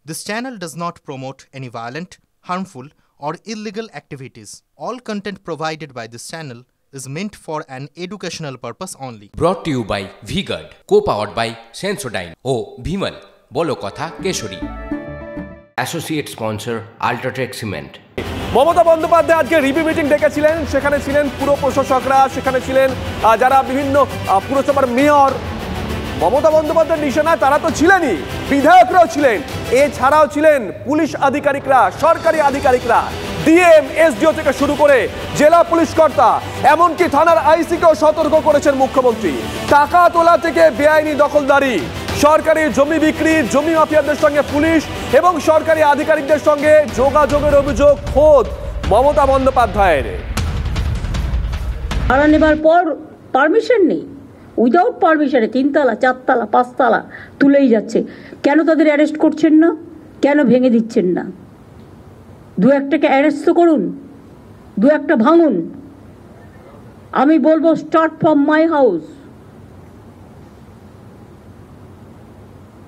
This channel does not promote any violent, harmful, or illegal activities. All content provided by this channel is meant for an educational purpose only. Brought to you by V-Guard, co-powered by Sensodyne O Bhimal, বলো কথা Keshari. Associate sponsor Ultratech Cement. Mamata Bandyopadhyay আজকে review meeting ডেকেছিলেন, সেখানে ছিলেন পুরো প্রশাসকরা, সেখানে ছিলেন যারা বিভিন্ন পুরসভার মেয়র। মমতা বন্দ্যোপাধ্যায়ের নিশানায় তারা তো ছিলেনই, বিধায়করাও ছিলেন, এছাড়াও ছিলেন পুলিশ আধিকারিকরা, সরকারি আধিকারিকরা, ডিএম, এসডিও থেকে শুরু করে জেলা পুলিশ কর্তা, এমনকি থানার আইসিকেও সতর্ক করেছেন মুখ্যমন্ত্রী। টাকা তোলা থেকে বেআইনি দখলদারি, সরকারি জমি বিক্রি, জমি মাফিয়াদের সঙ্গে পুলিশ এবং সরকারি আধিকারিকদের সঙ্গে যোগাযোগের অভিযোগ খোদ মমতা বন্দ্যোপাধ্যায়ের। ভাড়া নেবার পর পারমিশন নেই, উইদাউট পারমিশনে 3 তলা 4 তলা 5 তলা তুলেই যাচ্ছে। কেন তাদের অ্যারেস্ট করছেন না? কেন ভেঙে দিচ্ছেন না? 2-1টাকে অ্যারেস্ট তো করুন, 2-1টা ভাঙুন। আমি বলবো স্টার্ট ফ্রম মাই হাউস।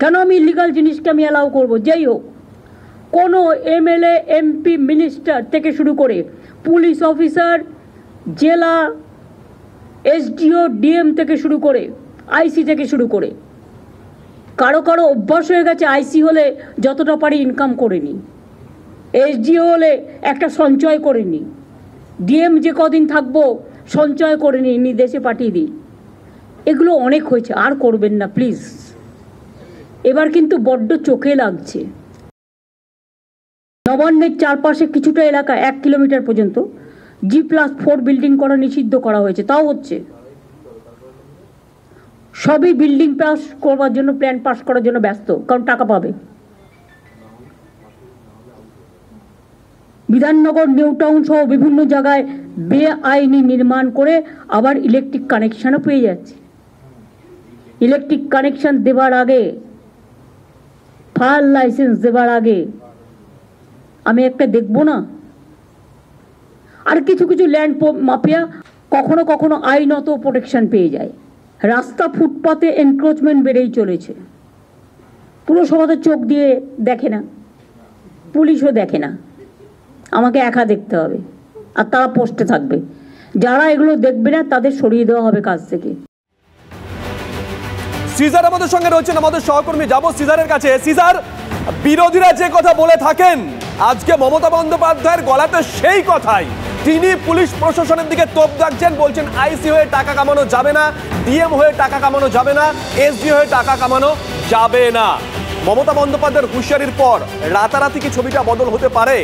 কেন আমি ইলিগাল জিনিসকে আমি অ্যালাউ করবো? যেই হোক, কোনো এমএলএ, এমপি, মিনিস্টার থেকে শুরু করে পুলিশ অফিসার, জেলা এসডিও, ডিএম থেকে শুরু করে আইসি থেকে শুরু করে কারো কারো অভ্যাস হয়ে গেছে আইসি হলে যতটা পারি ইনকাম করে নি, এসডিও হলে একটা সঞ্চয় করে নি, ডিএম যে কদিন থাকবো সঞ্চয় করে নি, দেশে পাঠিয়ে দিই। এগুলো অনেক হয়েছে, আর করবেন না প্লিজ। এবার কিন্তু বড্ড চোখে লাগছে। নবান্নের চারপাশে কিছুটা এলাকা 1 কিলোমিটার পর্যন্ত G+4 বিল্ডিং করা নিষিদ্ধ করা হয়েছে, তাও হচ্ছে। সবই বিল্ডিং পাস করবার জন্য, প্ল্যান পাস করার জন্য ব্যস্ত, কারণ টাকা পাবে। বিধাননগর, নিউ টাউন সহ বিভিন্ন জায়গায় বেআইনি নির্মাণ করে আবার ইলেকট্রিক কানেকশনও পেয়ে যাচ্ছে। ইলেকট্রিক কানেকশন দেবার আগে, ফায়ার লাইসেন্স দেবার আগে আমি একটা দেখবো না? আর কিছু কিছু ল্যান্ড মাফিয়া কখনো কখনো আইনত প্রোটেকশন পেয়ে যায়। রাস্তা, ফুটপাতে এনক্রোচমেন্ট বেড়েই চলেছে। পুরসভাতে চোখ দিয়ে দেখে না, পুলিশও দেখে না, আমাকে একা দেখতে হবে, আর তারা পোস্টে থাকবে। যারা এগুলো দেখবে না তাদের সরিয়ে দেওয়া হবে কাজ থেকে। সিজার আমাদের সঙ্গে রয়েছেন, আমাদের সহকর্মী। যাব সিজারের কাছে। সিজার, বিরোধীরা যে কথা বলে থাকেন আজকে মমতা বন্দ্যোপাধ্যায়ের গলাতে সেই কথাই। তিনি পুলিশ প্রশাসনের দিকে তোপ দাগছেন, বলছেন আইসি হয়ে টাকা কামানো যাবে না, ডিএম হয়ে টাকা কামানো যাবে না, এসডি হয়ে টাকা কামানো যাবে না। মমতা বন্দ্যোপাধ্যায়ের হুঁশিয়ারির পর রাতারাতি কি ছবিটা বদল হতে পারে?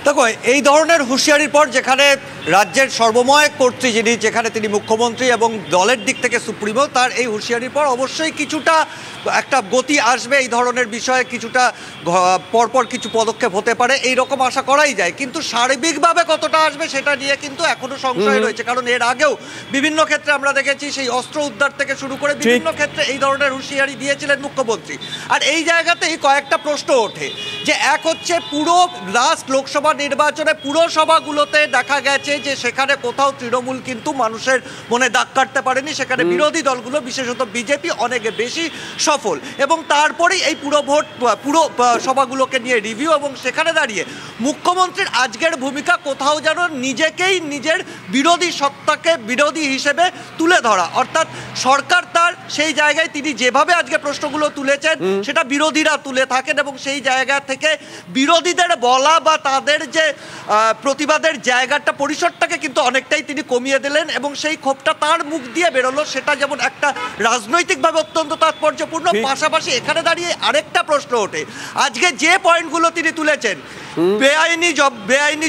দেখো, এই ধরনের হুঁশিয়ারির পর যেখানে রাজ্যের সর্বময় কর্ত্রী যিনি, যেখানে তিনি মুখ্যমন্ত্রী এবং দলের দিক থেকে সুপ্রিমো, তার এই হুঁশিয়ারির পর অবশ্যই কিছুটা একটা গতি আসবে এই ধরনের বিষয়ে, কিছুটা পরপর কিছু পদক্ষেপ হতে পারে, এই রকম আশা করাই যায়। কিন্তু সার্বিকভাবে কতটা আসবে সেটা নিয়ে কিন্তু এখনো সংশয় রয়েছে, কারণ এর আগেও বিভিন্ন ক্ষেত্রে আমরা দেখেছি সেই অস্ত্র উদ্ধার থেকে শুরু করে বিভিন্ন ক্ষেত্রে এই ধরনের হুঁশিয়ারি দিয়েছিলেন মুখ্যমন্ত্রী। আর এই জায়গাতেই কয়েকটা প্রশ্ন ওঠে যে, এক হচ্ছে পুরো লাস্ট লোকসভা নির্বাচনে পুরসভাগুলোতে দেখা গেছে যে সেখানে কোথাও তৃণমূল কিন্তু মানুষের মনে দাগ কাটতে পারেনি, সেখানে বিরোধী দলগুলো বিশেষত বিজেপি অনেক বেশি সফল। এবং তারপরেই এই পুরো সভাগুলোকে নিয়ে রিভিউ, এবং সেখানে দাঁড়িয়ে মুখ্যমন্ত্রীর আজকের ভূমিকা কোথাও যেন নিজেকেই নিজের বিরোধী সত্তাকে বিরোধী হিসেবে তুলে ধরা, অর্থাৎ সরকার তার সেই জায়গায় তিনি যেভাবে আজকে প্রশ্নগুলো তুলেছেন সেটা বিরোধীরা তুলে থাকেন, এবং সেই জায়গা থেকে বিরোধীদের বলা বা তাদের যে প্রতিবাদের জায়গাটা, পরিসরটাকে কিন্তু অনেকটাই তিনি কমিয়ে দিলেন, এবং সেই ক্ষোভটা তার মুখ দিয়ে বেরোলো, সেটা যেমন একটা রাজনৈতিকভাবে অত্যন্ত তাৎপর্যপূর্ণ। পাশাপাশি এখানে দাঁড়িয়ে আরেকটা প্রশ্ন ওঠে, আজকে যে পয়েন্টগুলো তিনি তুলেছেন, বেআইনি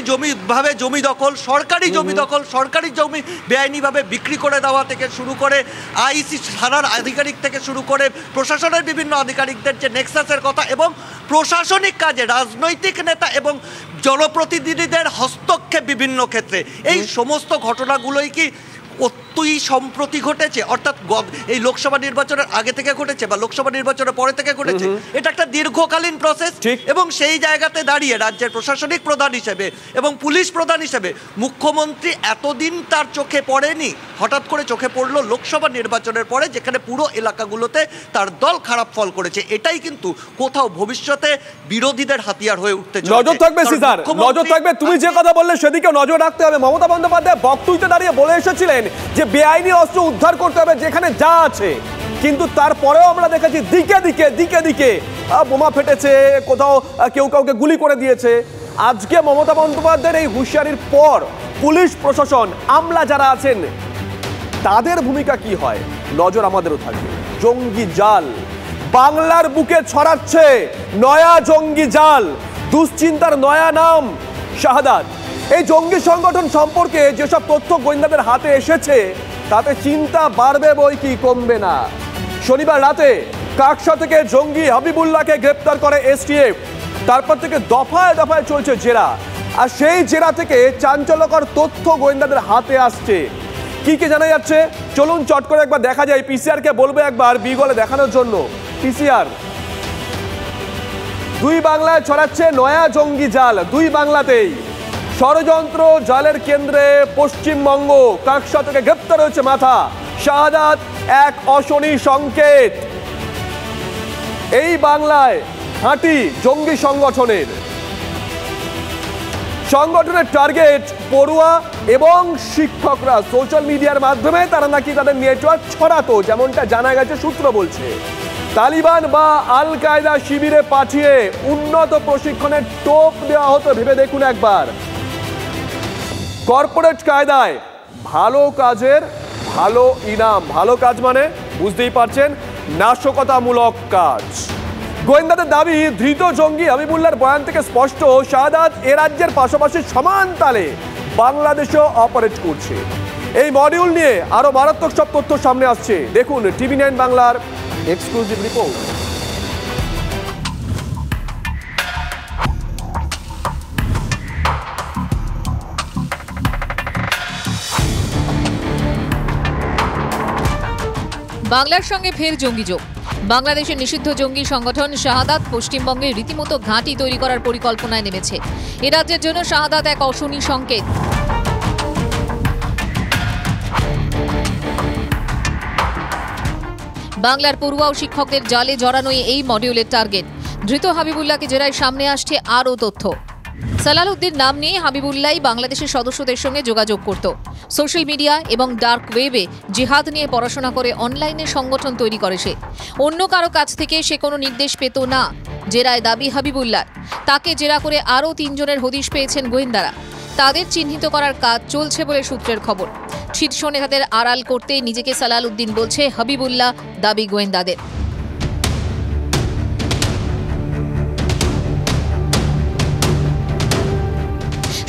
জমি দখল, সরকারি জমি দখল, সরকারি জমি বেআইনিভাবে বিক্রি করে দেওয়া থেকে শুরু করে আইসি, থানার আধিকারিক থেকে শুরু করে প্রশাসনের বিভিন্ন আধিকারিকদের যে নেক্সাসের কথা, এবং প্রশাসনিক কাজে রাজনৈতিক নেতা এবং জনপ্রতিনিধিদের হস্তক্ষেপ বিভিন্ন ক্ষেত্রে, এই সমস্ত ঘটনাগুলোই কি অত্যই সম্প্রতি ঘটেছে, অর্থাৎ এই লোকসভা নির্বাচনের আগে থেকে ঘটেছে বা লোকসভা নির্বাচনের পরে থেকে ঘটেছে। এটা একটা দীর্ঘকালীন প্রসেস এবং সেই জায়গাতে দাঁড়িয়ে রাজ্যের প্রশাসনিক প্রধান হিসেবে এবং পুলিশ প্রধান হিসেবে মুখ্যমন্ত্রী এতদিন তার চোখে পড়েনি, হঠাৎ করে চোখে পড়লো লোকসভা নির্বাচনের পরে, যেখানে পুরো এলাকাগুলোতে তার দল খারাপ ফল করেছে। এটাই কিন্তু কোথাও ভবিষ্যতে বিরোধীদের হাতিয়ার হয়ে উঠতে চলেছে। নজর থাকবে সিজার, নজর থাকবে। তুমি যে কথা বললে সেদিকে নজর রাখতে হবে। মমতা বন্দ্যোপাধ্যায় বক্তব্যে দাঁড়িয়ে বলে এসেছিলেন যে বেআইনি অস্ত্র উদ্ধার করতে হবে যেখানে যা আছে, কিন্তু তারপরেও আমরা দেখেছি দিকে দিকে বোমা ফেটেছে, কোথাও কেউ কাউকে গুলি করে দিয়েছে। আজকে মমতা বন্দ্যোপাধ্যায়ের এই হুঁশিয়ারির পর পুলিশ প্রশাসন, আমলা যারা আছেন, তাদের ভূমিকা কি হয় নজর আমাদেরও থাকবে। জঙ্গি জাল বাংলার বুকে ছড়াচ্ছে, নয়া জঙ্গি জাল, দুশ্চিন্তার নয়া নাম শাহাদাত। এই জঙ্গি সংগঠন সম্পর্কে যেসব তথ্য গোয়েন্দাদের হাতে এসেছে তাতে চিন্তা বাড়বে বই কি কমবে না। শনিবার রাতে কাকসা থেকে জঙ্গি হাবিবুল্লাহকে গ্রেপ্তার করে এসটিএফ। তারপর থেকে দফায় দফায় চলছে জেরা, আর সেই জেরা থেকে চাঞ্চল্যকর তথ্য গোয়েন্দাদের হাতে আসছে। কি কি জানা যাচ্ছে চলুন চট করে একবার দেখা যায়। পিসিআর কে বলবো একবার বিগলে দেখানোর জন্য। পিসিআর, দুই বাংলায় ছড়াচ্ছে নয়া জঙ্গি জাল, দুই বাংলাতেই ষড়যন্ত্র জালের কেন্দ্রে পশ্চিমবঙ্গ। কাকসা থেকে গ্রেপ্তার হয়েছে মাথা শাহাদাত, এক অশনি সংকেত। এই বাংলায় হাঁটি জঙ্গি সংগঠনের টার্গেট পড়ুয়া এবং শিক্ষকরা। সোশ্যাল মিডিয়ার মাধ্যমে তারা নাকি তাদের নেটওয়ার্ক ছড়াতো, যেমনটা জানা গেছে, সূত্র বলছে। তালিবান বা আল কায়দা শিবিরে পাঠিয়ে উন্নত প্রশিক্ষণের টোপ দেওয়া হতো। ভেবে দেখুন একবার, কর্পোরেট কায়দায় ভালো কাজের ভালো ইনাম। ভালো কাজ মানে বুঝতেই পারছেন, নাশকতামূলক কাজ। গোয়েন্দাদের দাবি, ধৃত জঙ্গি হাবিবুল্লাহর বয়ান থেকে স্পষ্ট, শাহাদাত এ রাজ্যের পাশাপাশি সমান তালে বাংলাদেশেও অপারেট করছে। এই মডিউল নিয়ে আরো মারাত্মক সব তথ্য সামনে আসছে। দেখুন TV9 বাংলার এক্সক্লুসিভ রিপোর্ট। বাংলার সঙ্গে ফের জঙ্গি যোগ। বাংলাদেশের নিষিদ্ধ জঙ্গি সংগঠন শাহাদাত পশ্চিমবঙ্গে রীতিমতো ঘাঁটি তৈরি করার পরিকল্পনায় নেমেছে। এ রাজ্যের জন্য শাহাদাত এক অশনি সংকেত। বাংলার পড়ুয়া ও শিক্ষকদের জালে জড়ানোই এই মডিউলের টার্গেট। ধৃত হাবিবুল্লাহকে জেরায় সামনে আসছে আরও তথ্য। সালালউদ্দিন নাম নিয়ে হাবিবুল্লাহই বাংলাদেশের সদস্যদের সঙ্গে যোগাযোগ করত। সোশ্যাল মিডিয়া এবং ডার্ক ওয়েবে জিহাদ নিয়ে পড়াশোনা করে অনলাইনে সংগঠন তৈরি করে সে। অন্য কারো কাছ থেকে সে কোনো নির্দেশ পেত না। জেরায় দাবি হাবিবুল্লাহ। তাকে জেরা করে আরও 3 জনের হদিশ পেয়েছেন গোয়েন্দারা। তাদের চিহ্নিত করার কাজ চলছে বলে সূত্রের খবর। শীর্ষ নেতাদের আড়াল করতে নিজেকে সালালউদ্দিন বলছে হাবিবুল্লাহ, দাবি গোয়েন্দাদের।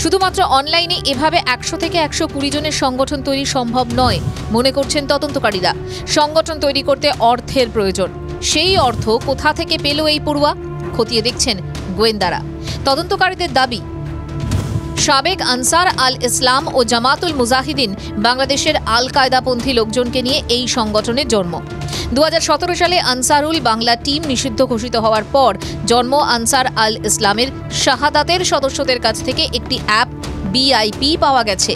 শুধুমাত্র অনলাইনে এভাবে 100 থেকে 120 জনের সংগঠন তৈরি সম্ভব নয় মনে করছেন তদন্তকারীরা। সংগঠন তৈরি করতে অর্থের প্রয়োজন। সেই অর্থ কোথা থেকে পেল এই পড়ুয়া, খতিয়ে দেখছেন গোয়েন্দারা। তদন্তকারীদের দাবি, সাবেক আনসার আল ইসলাম ও জামাতুল মুজাহিদিন বাংলাদেশের আল কায়দাপন্থী লোকজনকে নিয়ে এই সংগঠনের জন্ম। 2017 সালে আনসারুল বাংলা টিম নিষিদ্ধ ঘোষিত হওয়ার পর জন্ম আনসার আল ইসলামের। শাহাদাতের সদস্যদের কাছ থেকে একটি অ্যাপ BIP পাওয়া গেছে।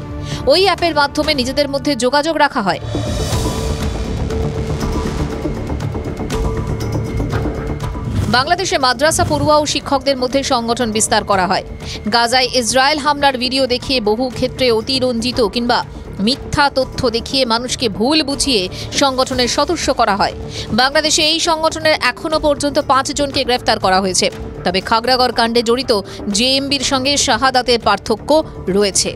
ওই অ্যাপের মাধ্যমে নিজেদের মধ্যে যোগাযোগ রাখা হয়। বাংলাদেশে মাদ্রাসা পড়ুয়া ও শিক্ষকদের মধ্যে সংগঠন বিস্তার করা হয়। গাজায় ইসরায়েল হামলার ভিডিও দেখিয়ে বহু ক্ষেত্রে অতিরঞ্জিত কিংবা মিথ্যা তথ্য দেখিয়ে মানুষকে ভুল বুঝিয়ে সংগঠনের সদস্য করা হয়। বাংলাদেশে এই সংগঠনের এখনো পর্যন্ত 5 জনকে গ্রেফতার করা হয়েছে। তবে খাগড়াগড় কাণ্ডে জড়িত JMBর সঙ্গে শাহাদাতের পার্থক্য রয়েছে।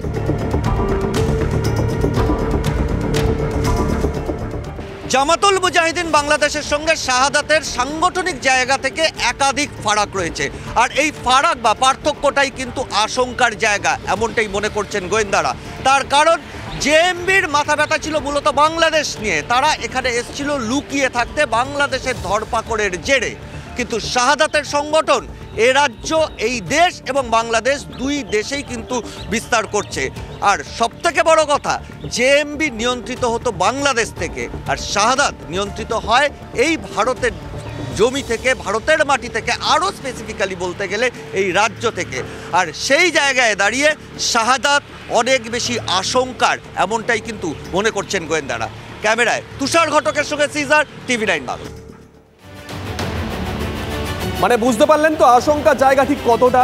জামাতুল মুজাহিদিন বাংলাদেশের সঙ্গে শাহাদাতের সাংগঠনিক জায়গা থেকে একাধিক ফারাক রয়েছে, আর এই ফারাক বা পার্থক্যটাই কিন্তু আশঙ্কার জায়গা, এমনটাই মনে করছেন গোয়েন্দারা। তার কারণ JMBর মাথা ব্যথা ছিল মূলত বাংলাদেশ নিয়ে। তারা এখানে এসেছিল লুকিয়ে থাকতে বাংলাদেশের ধরপাকড়ের জেরে, কিন্তু শাহাদাতের সংগঠন এ রাজ্য এই দেশ এবং বাংলাদেশ দুই দেশেই কিন্তু বিস্তার করছে। আর সবথেকে বড় কথা, জেএমবি নিয়ন্ত্রিত হতো বাংলাদেশ থেকে, আর শাহাদাত নিয়ন্ত্রিত হয় এই ভারতের জমি থেকে, ভারতের মাটি থেকে, আরও স্পেসিফিক্যালি বলতে গেলে এই রাজ্য থেকে। আর সেই জায়গায় দাঁড়িয়ে শাহাদাত অনেক বেশি আশঙ্কার, এমনটাই কিন্তু মনে করছেন গোয়েন্দারা। ক্যামেরায় তুষার ঘটকের সঙ্গে সিজার, TV9 বাংলা। মানে বুঝতে পারলেন তো আশঙ্কার জায়গা ঠিক কতটা।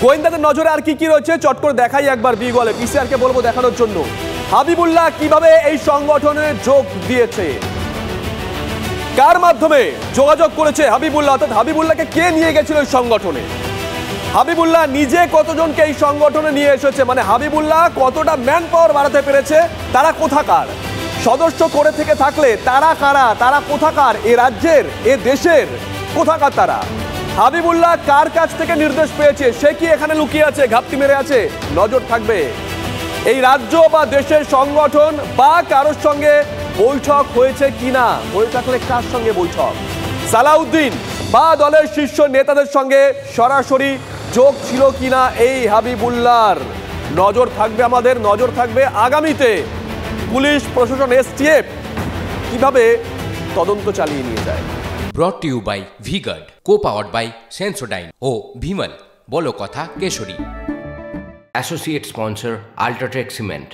গোয়েন্দাদের নজরে আর কি কি রয়েছে চট করে দেখাই একবার বিগলে, পিসিআরকে বলবো দেখানোর জন্য। হাবিবুল্লাহ কিভাবে এই সংগঠনে যোগ দিয়েছে, কার মাধ্যমে যোগাযোগ করেছে হাবিবুল্লাহ, অর্থাৎ হাবিবুল্লাহকে কে নিয়ে গেছিল এই সংগঠনে, হাবিবুল্লাহ নিজে কতজনকে এই সংগঠনে নিয়ে এসেছে, মানে হাবিবুল্লাহ কতটা ম্যান পাওয়ার বাড়াতে পেরেছে, তারা কোথাকার সদস্য করে থেকে থাকলে তারা কারা, তারা কোথাকার, এ রাজ্যের এ দেশের কোথাকার তারা, হাবিবুল্লাহ কার কাছ থেকে নির্দেশ পেয়েছে, সে কি এখানে লুকিয়ে আছে, ঘাপটি মেরে আছে, নজর থাকবে। এই রাজ্য বা দেশের সংগঠন বা কারোর সঙ্গে বৈঠক হয়েছে কিনা, হয়ে থাকলে কার সঙ্গে বৈঠক, সালাউদ্দিন বা দলের শীর্ষ নেতাদের সঙ্গে সরাসরি যোগ ছিল কিনা এই হাবিবুল্লাহর, নজর থাকবে আমাদের, নজর থাকবে আগামীতে পুলিশ প্রশাসন এসটিএফ কিভাবে তদন্ত চালিয়ে নিয়ে যায়। Brought to you by V-Guard, co-powered by Sensodyne ও ভিমল, বলো কথা কেশরী। Associate sponsor UltraTech cement.